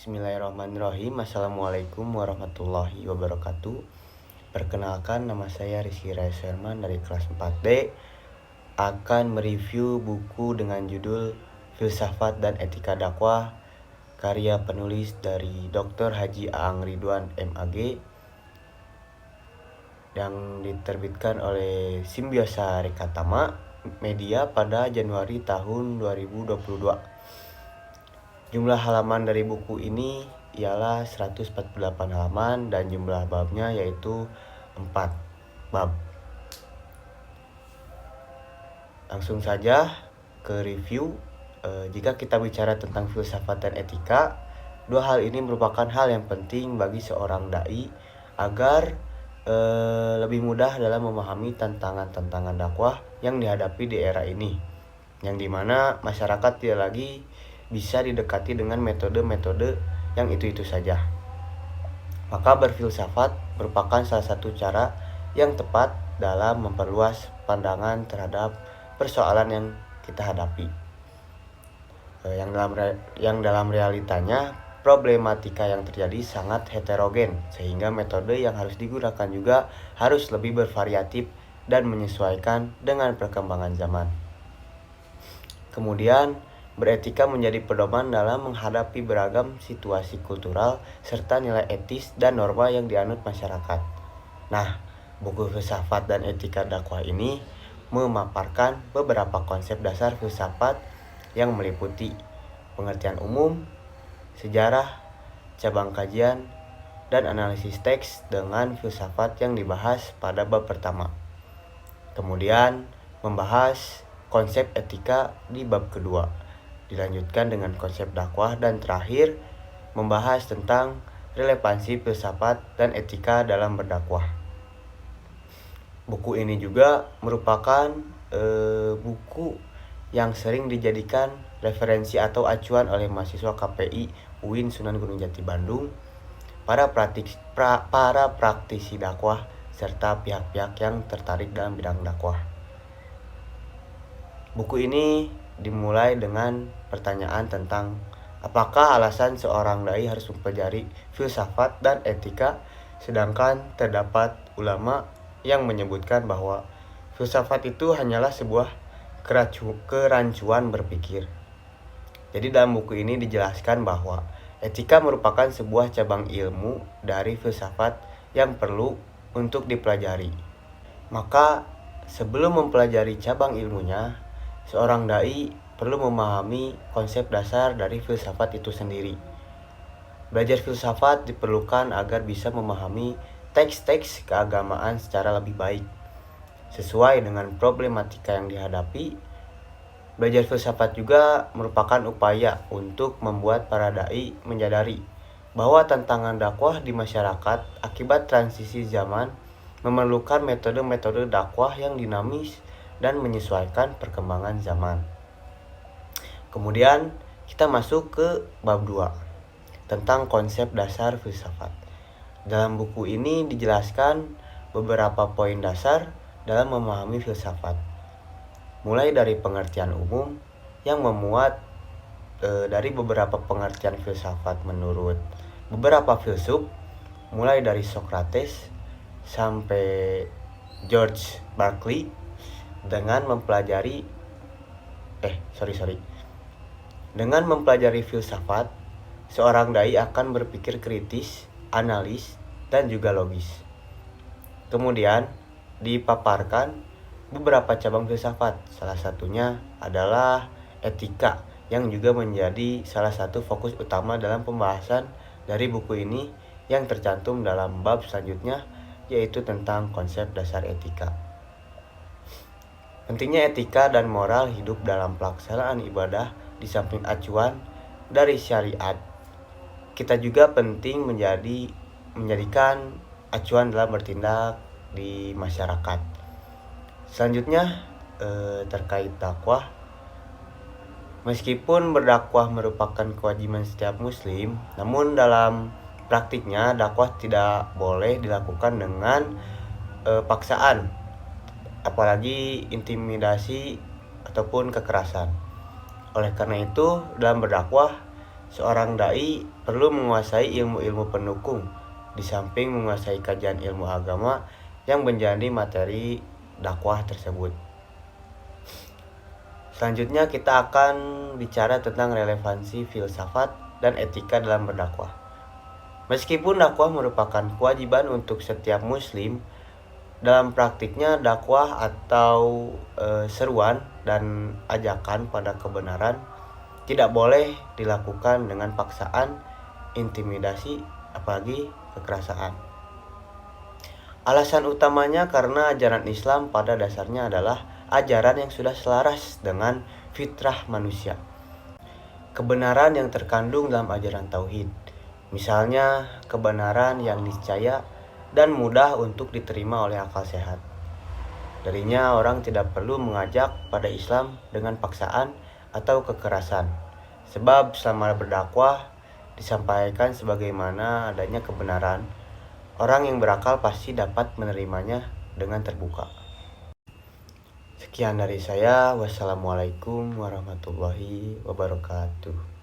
Bismillahirrahmanirrahim. Assalamualaikum warahmatullahi wabarakatuh. Perkenalkan, nama saya Rizky Raiserman dari kelas 4D. Akan mereview buku dengan judul Filsafat dan Etika Dakwah, karya penulis dari Dr. Haji Aang Ridwan MAG, yang diterbitkan oleh Simbiosa Rekatama Media pada Januari tahun 2022. Jumlah halaman dari buku ini ialah 148 halaman dan jumlah babnya yaitu 4 bab. Langsung saja ke review. Jika kita bicara tentang filsafat dan etika, dua hal ini merupakan hal yang penting bagi seorang dai agar lebih mudah dalam memahami tantangan-tantangan dakwah yang dihadapi di era ini, yang dimana masyarakat tidak lagi bisa didekati dengan metode-metode yang itu-itu saja. Maka berfilsafat merupakan salah satu cara yang tepat dalam memperluas pandangan terhadap persoalan yang kita hadapi. Yang dalam realitanya problematika yang terjadi sangat heterogen, sehingga metode yang harus digunakan juga harus lebih bervariatif dan menyesuaikan dengan perkembangan zaman. Kemudian, beretika menjadi pedoman dalam menghadapi beragam situasi kultural serta nilai etis dan norma yang dianut masyarakat. Nah, buku Filsafat dan Etika Dakwah ini memaparkan beberapa konsep dasar filsafat yang meliputi pengertian umum, sejarah, cabang kajian, dan analisis teks dengan filsafat yang dibahas pada bab pertama. Kemudian membahas konsep etika di bab kedua. Dilanjutkan dengan konsep dakwah dan terakhir membahas tentang relevansi filsafat dan etika dalam berdakwah. Buku ini juga merupakan buku yang sering dijadikan referensi atau acuan oleh mahasiswa KPI UIN Sunan Gunung Jati Bandung, para praktisi dakwah serta pihak-pihak yang tertarik dalam bidang dakwah. Buku ini dimulai dengan pertanyaan tentang apakah alasan seorang dai harus mempelajari filsafat dan etika, sedangkan terdapat ulama yang menyebutkan bahwa filsafat itu hanyalah sebuah kerancuan berpikir. Jadi dalam buku ini dijelaskan bahwa etika merupakan sebuah cabang ilmu dari filsafat yang perlu untuk dipelajari. Maka sebelum mempelajari cabang ilmunya, seorang dai perlu memahami konsep dasar dari filsafat itu sendiri. Belajar filsafat diperlukan agar bisa memahami teks-teks keagamaan secara lebih baik, sesuai dengan problematika yang dihadapi. Belajar filsafat juga merupakan upaya untuk membuat para dai menyadari bahwa tantangan dakwah di masyarakat akibat transisi zaman memerlukan metode-metode dakwah yang dinamis dan menyesuaikan perkembangan zaman. Kemudian kita masuk ke bab 2 tentang konsep dasar filsafat. Dalam buku ini dijelaskan beberapa poin dasar dalam memahami filsafat. Mulai dari pengertian umum yang memuat dari beberapa pengertian filsafat menurut beberapa filsuf, mulai dari Socrates sampai George Berkeley. Dengan mempelajari filsafat, seorang dai akan berpikir kritis, analis, dan juga logis. Kemudian dipaparkan beberapa cabang filsafat. Salah satunya adalah etika, yang juga menjadi salah satu fokus utama dalam pembahasan dari buku ini yang tercantum dalam bab selanjutnya, yaitu tentang konsep dasar etika. Pentingnya etika dan moral hidup dalam pelaksanaan ibadah di samping acuan dari syariat, kita juga penting menjadikan acuan dalam bertindak di masyarakat. Selanjutnya terkait dakwah. Meskipun berdakwah merupakan kewajiban setiap muslim, namun dalam praktiknya dakwah tidak boleh dilakukan dengan paksaan, apalagi intimidasi ataupun kekerasan. Oleh karena itu, dalam berdakwah Seorang dai perlu menguasai ilmu-ilmu pendukung, di samping menguasai kajian ilmu agama yang menjadi materi dakwah tersebut. Selanjutnya kita akan bicara tentang relevansi filsafat dan etika dalam berdakwah. Meskipun dakwah merupakan kewajiban untuk setiap muslim, dalam praktiknya dakwah atau seruan dan ajakan pada kebenaran tidak boleh dilakukan dengan paksaan, intimidasi, apalagi kekerasan. Alasan utamanya karena ajaran Islam pada dasarnya adalah ajaran yang sudah selaras dengan fitrah manusia. Kebenaran yang terkandung dalam ajaran tauhid, misalnya kebenaran yang niscaya dan mudah untuk diterima oleh akal sehat. Darinya orang tidak perlu mengajak pada Islam dengan paksaan atau kekerasan, sebab selama berdakwah disampaikan sebagaimana adanya kebenaran, orang yang berakal pasti dapat menerimanya dengan terbuka. Sekian dari saya. Wassalamualaikum warahmatullahi wabarakatuh.